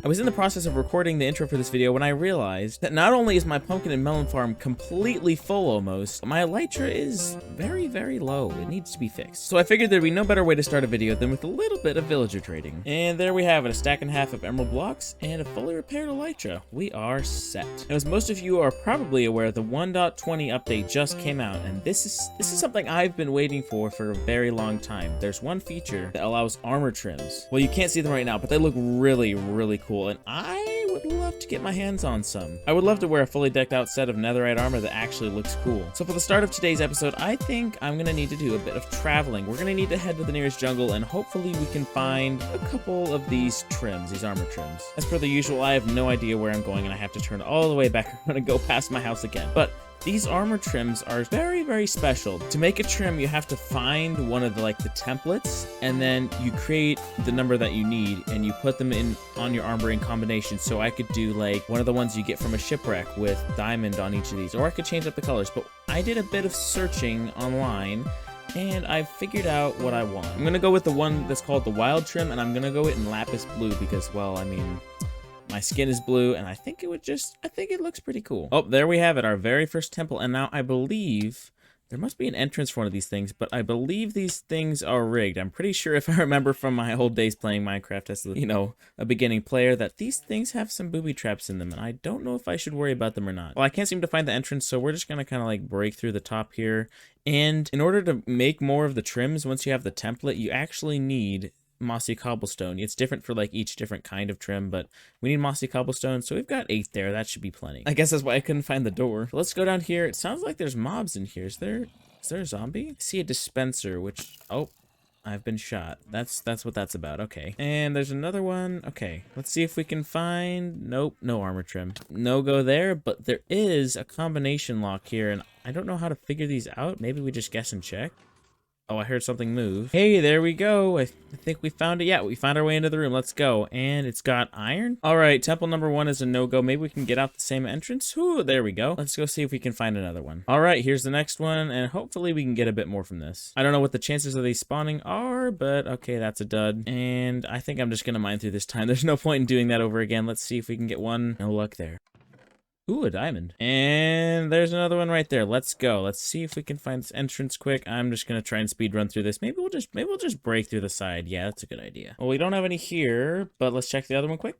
I was in the process of recording the intro for this video when I realized that not only is my pumpkin and melon farm completely full almost, my elytra is very, very low. It needs to be fixed. So I figured there'd be no better way to start a video than with a little bit of villager trading. And there we have it, a stack and a half of emerald blocks and a fully repaired elytra. We are set. Now, as most of you are probably aware, the 1.20 update just came out, and this is something I've been waiting for a very long time. There's one feature that allows armor trims. Well, you can't see them right now, but they look really, really cool, and I would love to get my hands on some. I would love to wear a fully decked out set of netherite armor that actually looks cool. So for the start of today's episode, I think I'm gonna need to do a bit of traveling. We're gonna need to head to the nearest jungle, and hopefully we can find a couple of these trims, these armor trims. As per the usual, I have no idea where I'm going, and I have to turn all the way back. I'm gonna go past my house again. But these armor trims are very, very special. To make a trim, you have to find one of the templates, and then you create the number that you need, and you put them in on your armor in combination. So I could do like one of the ones you get from a shipwreck with diamond on each of these, or I could change up the colors. But I did a bit of searching online, and I figured out what I want. I'm gonna go with the one that's called the wild trim, and I'm gonna go in lapis blue because, well, I mean, my skin is blue, and I think it looks pretty cool. Oh, there we have it, our very first temple. And now I believe there must be an entrance for one of these things, but I believe these things are rigged. I'm pretty sure, if I remember from my old days playing Minecraft as, a beginning player, that these things have some booby traps in them, and I don't know if I should worry about them or not. Well, I can't seem to find the entrance, so we're just gonna kind of break through the top here. And in order to make more of the trims, once you have the template, you actually need mossy cobblestone. It's different for each different kind of trim, but we need mossy cobblestone, so we've got 8 there. That should be plenty. I guess that's why I couldn't find the door. Let's go down here. It sounds like there's mobs in here. Is there a zombie? I see a dispenser, which, oh, I've been shot. That's what that's about. Okay. And there's another one. Okay, let's see if we can find, nope, no armor trim. No go there, but there is a combination lock here, and I don't know how to figure these out. Maybe we just guess and check. Oh, I heard something move. Hey, there we go. I think we found it. Yeah, we found our way into the room. Let's go. And it's got iron. All right, temple number 1 is a no-go. Maybe we can get out the same entrance. Ooh, there we go. Let's go see if we can find another one. All right, here's the next one, and hopefully we can get a bit more from this. I don't know what the chances of these spawning are, but okay, that's a dud. And I think I'm just gonna mine through this time. There's no point in doing that over again. Let's see if we can get one. No luck there. Ooh, a diamond. And there's another one right there. Let's go. Let's see if we can find this entrance quick. I'm just gonna try and speed run through this. Maybe we'll just break through the side. Yeah, that's a good idea. Well, we don't have any here, but let's check the other one quick.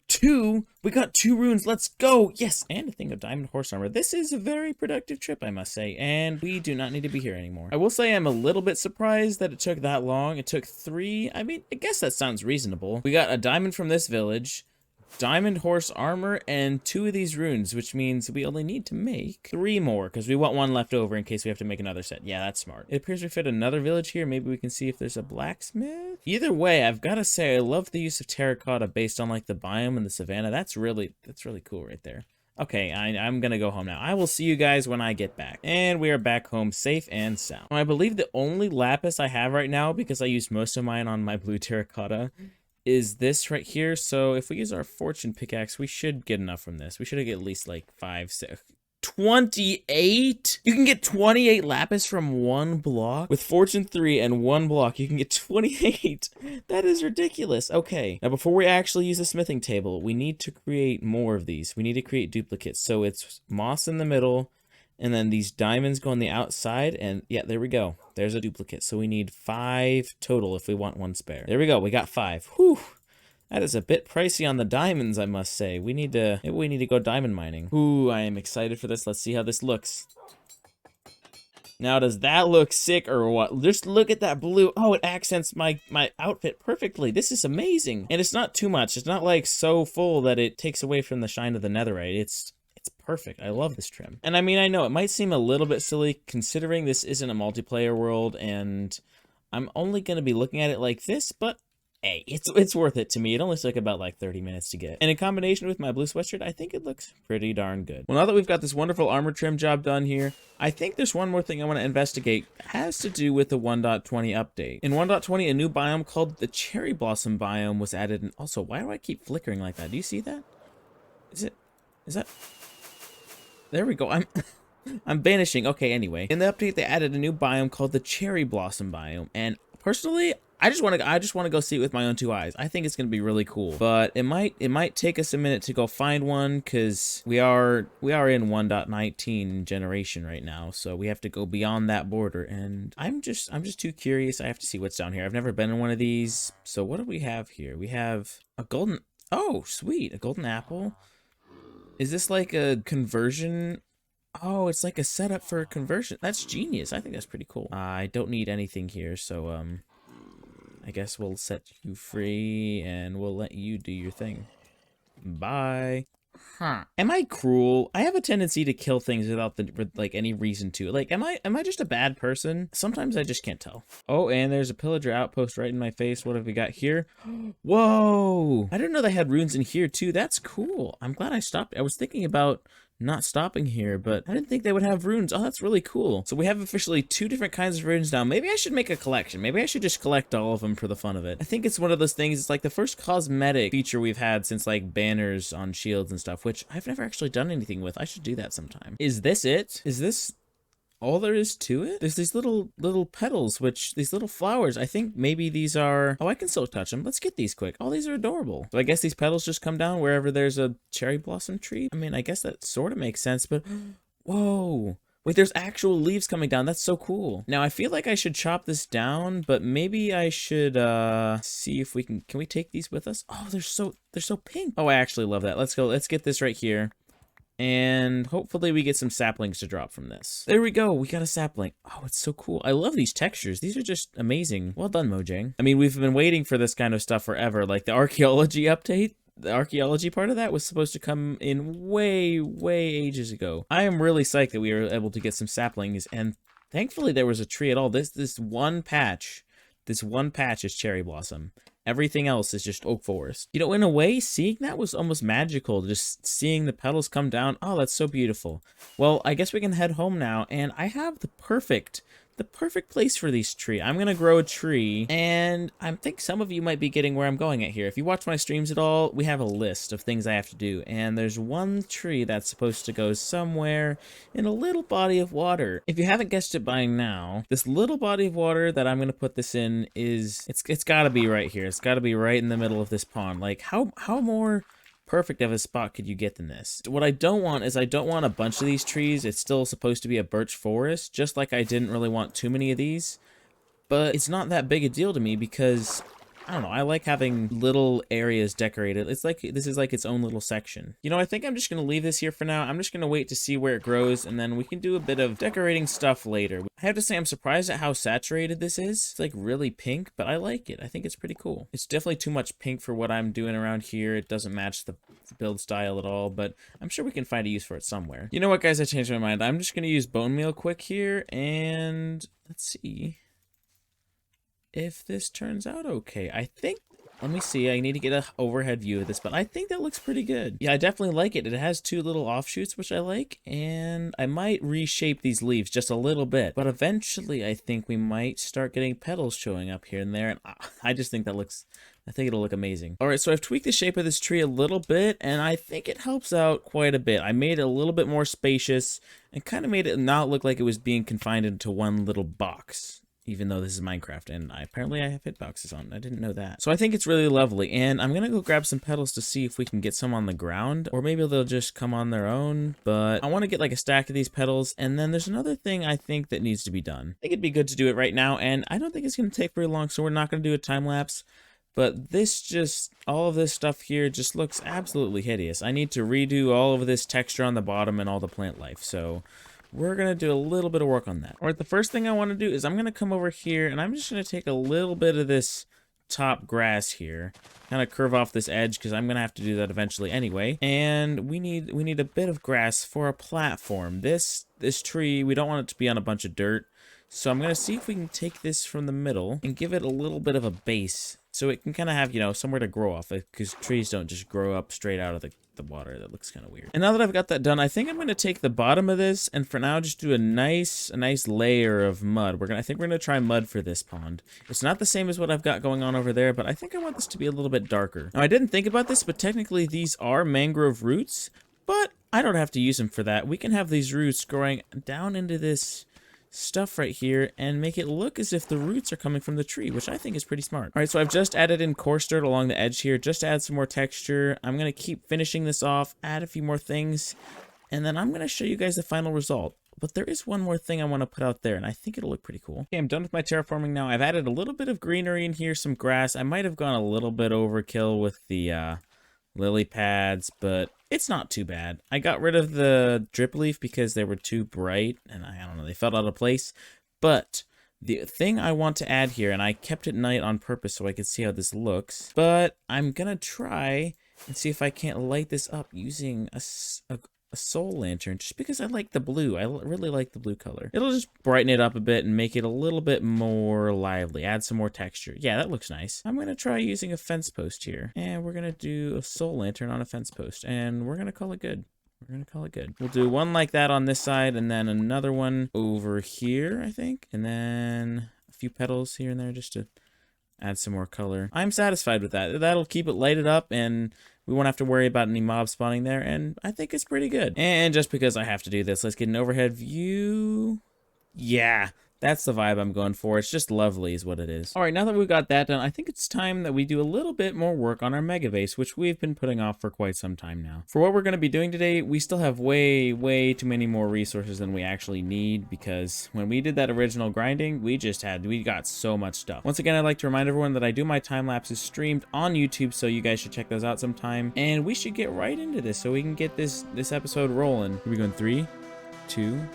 2! We got 2 runes. Let's go! Yes! And a thing of diamond horse armor. This is a very productive trip, I must say, and we do not need to be here anymore. I will say I'm a little bit surprised that it took that long. It took 3. I mean, I guess that sounds reasonable. We got a diamond from this village, diamond horse armor, and 2 of these runes, which means we only need to make 3 more, because we want 1 left over in case we have to make another set. Yeah, that's smart. It appears we fit another village here. Maybe we can see if there's a blacksmith. Either way, I've got to say, I love the use of terracotta based on the biome and the savanna. That's really cool right there. Okay, I'm gonna go home now. I will see you guys when I get back. And we are back home safe and sound. I believe the only lapis I have right now, because I used most of mine on my blue terracotta, is this right here. So if we use our fortune pickaxe, we should get enough from this. We should get at least 5, 6, 28? You can get 28 lapis from 1 block? With fortune 3 and 1 block, you can get 28. That is ridiculous. Okay, now before we actually use the smithing table, we need to create more of these. We need to create duplicates. So it's moss in the middle, and then these diamonds go on the outside, and yeah, there we go. There's a duplicate. So we need 5 total if we want 1 spare. There we go. We got 5. Whew. That is a bit pricey on the diamonds, I must say. Maybe we need to go diamond mining. Ooh, I am excited for this. Let's see how this looks. Now, does that look sick or what? Just look at that blue. Oh, it accents my outfit perfectly. This is amazing. And it's not too much. It's not so full that it takes away from the shine of the netherite. It's perfect. I love this trim. And I mean, I know it might seem a little bit silly considering this isn't a multiplayer world and I'm only going to be looking at it like this, but hey, it's worth it to me. It only took about 30 minutes to get. And in combination with my blue sweatshirt, I think it looks pretty darn good. Well, now that we've got this wonderful armor trim job done here, I think there's one more thing I want to investigate. It has to do with the 1.20 update. In 1.20, a new biome called the Cherry Blossom Biome was added. And also, why do I keep flickering like that? Do you see that? Is that... There we go. I'm vanishing. Okay, anyway. In the update, they added a new biome called the Cherry Blossom Biome. And personally, I just want to go see it with my own 2 eyes. I think it's gonna be really cool, but it might take us a minute to go find one because we are in 1.19 generation right now, so we have to go beyond that border. And I'm just too curious. I have to see what's down here. I've never been in one of these. So what do we have here? We have a golden. Oh, sweet, a golden apple. Is this like a conversion? Oh, it's like a setup for a conversion. That's genius. I think that's pretty cool. I don't need anything here, so I guess we'll set you free and we'll let you do your thing. Bye. Huh. Am I cruel? I have a tendency to kill things without like any reason to. Like, am I just a bad person? Sometimes I just can't tell. Oh, and there's a pillager outpost right in my face. What have we got here? Whoa! I didn't know they had runes in here too. That's cool. I'm glad I stopped. I was thinking about not stopping here, but I didn't think they would have runes. Oh, that's really cool. So we have officially 2 different kinds of runes now. Maybe I should make a collection. Maybe I should just collect all of them for the fun of it. I think it's one of those things. It's like the first cosmetic feature we've had since like banners on shields and stuff, which I've never actually done anything with. I should do that sometime. Is this it? Is this all there is to it? There's these little petals, these little flowers. I think maybe these are, oh, I can still touch them. Let's get these quick. Oh, these are adorable. So I guess these petals just come down wherever there's a cherry blossom tree. I mean, I guess that sort of makes sense, but whoa. Wait, there's actual leaves coming down. That's so cool. Now I feel like I should chop this down, but maybe I should see if we can we take these with us? Oh, they're so pink. Oh, I actually love that. Let's go. Let's get this right here. And hopefully we get some saplings to drop from this. There we go. We got a sapling. Oh, it's so cool. I love these textures. These are just amazing. Well done, Mojang. I mean, we've been waiting for this kind of stuff forever. Like the archaeology update. The archaeology part of that was supposed to come in way ages ago. I am really psyched that we were able to get some saplings. And thankfully there was a tree at all. This one patch is cherry blossom. Everything else is just oak forest. You know, in a way, seeing that was almost magical. Just seeing the petals come down. Oh, that's so beautiful. Well, I guess we can head home now. And I have the perfect place for these trees. I'm gonna grow a tree, and I think some of you might be getting where I'm going at here. If you watch my streams at all, we have a list of things I have to do, and there's one tree that's supposed to go somewhere in a little body of water. If you haven't guessed it by now, this little body of water that I'm gonna put this in is it's gotta be right here. It's gotta be right in the middle of this pond. Like how more perfect of a spot could you get than this? What I don't want is I don't want a bunch of these trees. It's still supposed to be a birch forest, just like I didn't really want too many of these. But it's not that big a deal to me because, I don't know, I like having little areas decorated. It's like, this is like its own little section. You know, I think I'm just gonna leave this here for now. I'm just gonna wait to see where it grows, and then we can do a bit of decorating stuff later. I have to say, I'm surprised at how saturated this is. It's like really pink, but I like it. I think it's pretty cool. It's definitely too much pink for what I'm doing around here. It doesn't match the build style at all, but I'm sure we can find a use for it somewhere. You know what, guys? I changed my mind. I'm just gonna use bone meal quick here, and let's see if this turns out okay. I think, let me see, I need to get an overhead view of this, but I think that looks pretty good. Yeah, I definitely like it. It has 2 little offshoots, which I like, and I might reshape these leaves just a little bit, but eventually I think we might start getting petals showing up here and there, and I just think I think it'll look amazing. All right, so I've tweaked the shape of this tree a little bit, and I think it helps out quite a bit. I made it a little bit more spacious and kind of made it not look like it was being confined into one little box. Even though this is Minecraft, and apparently I have hitboxes on. I didn't know that. So I think it's really lovely, and I'm gonna go grab some petals to see if we can get some on the ground, or maybe they'll just come on their own, but I want to get like a stack of these petals, and then there's another thing I think that needs to be done. I think it'd be good to do it right now, and I don't think it's gonna take very long, so we're not gonna do a time lapse, but all of this stuff here just looks absolutely hideous. I need to redo all of this texture on the bottom and all the plant life, so we're going to do a little bit of work on that. All right, the first thing I want to do is I'm going to come over here, and I'm just going to take a little bit of this top grass here, kind of curve off this edge, because I'm going to have to do that eventually anyway. And we need a bit of grass for a platform. This tree, we don't want it to be on a bunch of dirt, so I'm going to see if we can take this from the middle and give it a little bit of a base, so it can kind of have, you know, somewhere to grow off, because trees don't just grow up straight out of the water. That looks kind of weird. And now that I've got that done, I think I'm going to take the bottom of this and for now just do a nice layer of mud. I think we're going to try mud for this pond. It's not the same as what I've got going on over there, but I think I want this to be a little bit darker. Now, I didn't think about this, but technically these are mangrove roots, but I don't have to use them for that. We can have these roots growing down into this stuff right here and make it look as if the roots are coming from the tree, which I think is pretty smart. All right, so I've just added in coarse dirt along the edge here, just to add some more texture. I'm gonna keep finishing this off, add a few more things, and then I'm gonna show you guys the final result. But there is one more thing I want to put out there, and I think it'll look pretty cool. Okay, I'm done with my terraforming now. I've added a little bit of greenery in here, some grass. I might have gone a little bit overkill with the lily pads, but it's not too bad. I got rid of the drip leaf because they were too bright, and I don't know, they felt out of place. But the thing I want to add here, and I kept it night on purpose so I could see how this looks, but I'm gonna try and see if I can't light this up using a soul lantern, just because I like the blue. I really like the blue color. It'll just brighten it up a bit and make it a little bit more lively, add some more texture. Yeah, that looks nice. I'm gonna try using a fence post here, and we're gonna do a soul lantern on a fence post, and we're gonna call it good. We're gonna call it good. We'll do one like that on this side, and then another one over here, I think, and then a few petals here and there just to add some more color. I'm satisfied with that. That'll keep it lighted up, and we won't have to worry about any mob spawning there, and I think it's pretty good. And just because I have to do this, let's get an overhead view. Yeah, that's the vibe I'm going for. It's just lovely is what it is. All right, now that we've got that done, I think it's time that we do a little bit more work on our mega base, which we've been putting off for quite some time now. For what we're going to be doing today, we still have way too many more resources than we actually need, because when we did that original grinding, we got so much stuff. Once again, I'd like to remind everyone that I do my time lapses streamed on YouTube, so you guys should check those out sometime. And we should get right into this so we can get this episode rolling. Here we go in 3, 2, 1.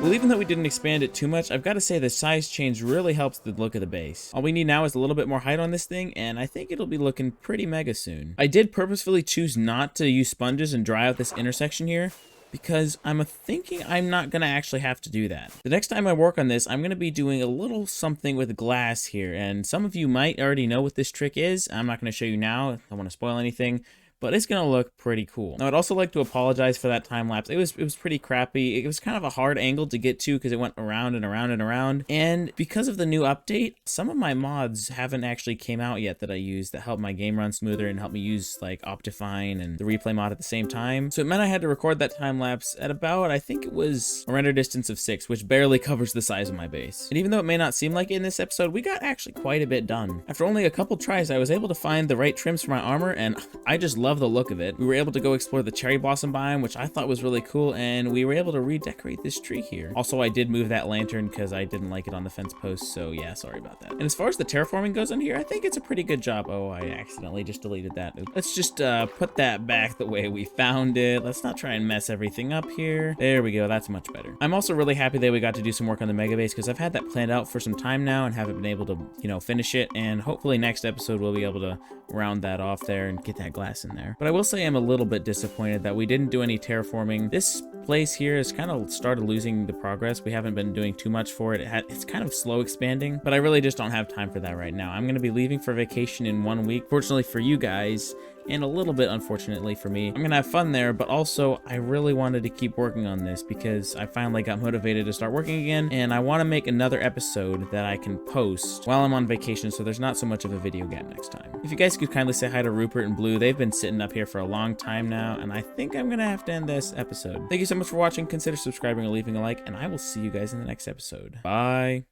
Well, even though we didn't expand it too much, I've got to say the size change really helps the look of the base. All we need now is a little bit more height on this thing, and I think it'll be looking pretty mega soon. I did purposefully choose not to use sponges and dry out this intersection here, because I'm thinking I'm not going to actually have to do that. The next time I work on this, I'm going to be doing a little something with glass here, and some of you might already know what this trick is. I'm not going to show you now. I don't want to spoil anything, but it's gonna look pretty cool. Now, I'd also like to apologize for that time lapse. It was pretty crappy. It was kind of a hard angle to get to because it went around and around and around. And because of the new update, some of my mods haven't actually came out yet that I use that help my game run smoother and help me use like Optifine and the replay mod at the same time. So it meant I had to record that time lapse at about, I think it was a render distance of 6, which barely covers the size of my base. And even though it may not seem like it in this episode, we got actually quite a bit done. After only a couple tries, I was able to find the right trims for my armor, and I just love the look of it. We were able to go explore the Cherry Blossom Biome, which I thought was really cool, and we were able to redecorate this tree here. Also, I did move that lantern because I didn't like it on the fence post, so yeah, sorry about that. And as far as the terraforming goes on here, I think it's a pretty good job. Oh, I accidentally just deleted that. Let's just put that back the way we found it. Let's not try and mess everything up here. There we go, that's much better. I'm also really happy that we got to do some work on the mega base because I've had that planned out for some time now and haven't been able to, you know, finish it, and hopefully next episode we'll be able to round that off there and get that glass in there. But I will say I'm a little bit disappointed that we didn't do any terraforming. This place here has kind of started losing the progress. We haven't been doing too much for it. It's kind of slow expanding, but I really just don't have time for that right now. I'm going to be leaving for vacation in 1 week. Fortunately for you guys, and a little bit unfortunately for me, I'm gonna have fun there, but also I really wanted to keep working on this because I finally got motivated to start working again, and I want to make another episode that I can post while I'm on vacation so there's not so much of a video gap next time. If you guys could kindly say hi to Rupert and Blue, they've been sitting up here for a long time now, and I think I'm gonna have to end this episode. Thank you so much for watching. Consider subscribing or leaving a like, and I will see you guys in the next episode. Bye.